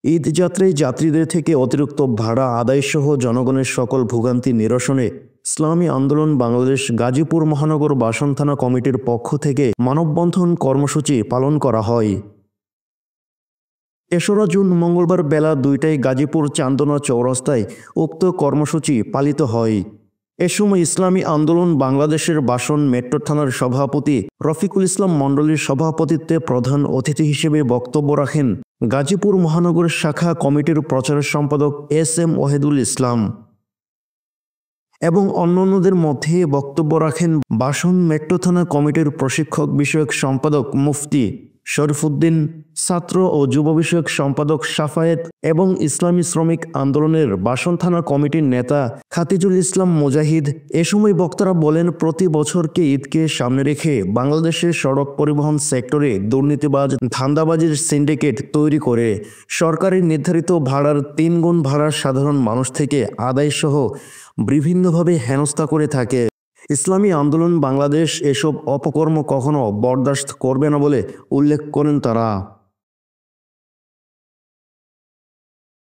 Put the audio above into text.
ঈদযাত্রায় যাত্রীদের থেকে অতিরিক্ত ভাড়া আদায়সহ জনগণের সকল ভোগান্তি নিরসনে ইসলামী আন্দোলন বাংলাদেশ গাজীপুর মহানগর বাসন থানা কমিটির পক্ষ থেকে মানববন্ধন কর্মসূচি পালন করা হয়। ৩রা জুন মঙ্গলবার বেলা ২টায় গাজীপুর চান্দনা চৌরাস্তায় উক্ত কর্মসূচি পালিত হয়। এ সময় ইসলামী আন্দোলন বাংলাদেশের বাসন মেট্রো থানার সভাপতি রফিকুল ইসলাম মণ্ডলীর সভাপতিত্বে প্রধান অতিথি হিসেবে বক্তব্য রাখেন গাজীপুর মহানগর শাখা কমিটির প্রচার সম্পাদক এস.এম. ওয়াহিদুল ইসলাম এবং অন্যান্যদের মধ্যে বক্তব্য রাখেন বাসন মেট্রো থানা কমিটির প্রশিক্ষক বিষয়ক সম্পাদক মুফতি শরীফুদ্দিন, ছাত্র ও যুব বিষয়ক সম্পাদক সাফায়েত এবং ইসলামী শ্রমিক আন্দোলনের বাসন থানা কমিটির নেতা খাতিজুল ইসলাম মুজাহিদ। এ সময় বক্তারা বলেন, প্রতি বছরকে ঈদকে সামনে রেখে বাংলাদেশের সড়ক পরিবহন সেক্টরে দুর্নীতিবাজ ধান্দাবাজির সিন্ডিকেট তৈরি করে সরকারি নির্ধারিত ভাড়ার ৩ গুণ ভাড়া সাধারণ মানুষ থেকে আদায়সহ বিভিন্নভাবে হেনস্থা করে থাকে। ইসলামী আন্দোলন বাংলাদেশ এসব অপকর্ম কখনো বরদাস্ত করবে না বলে উল্লেখ করেন তারা।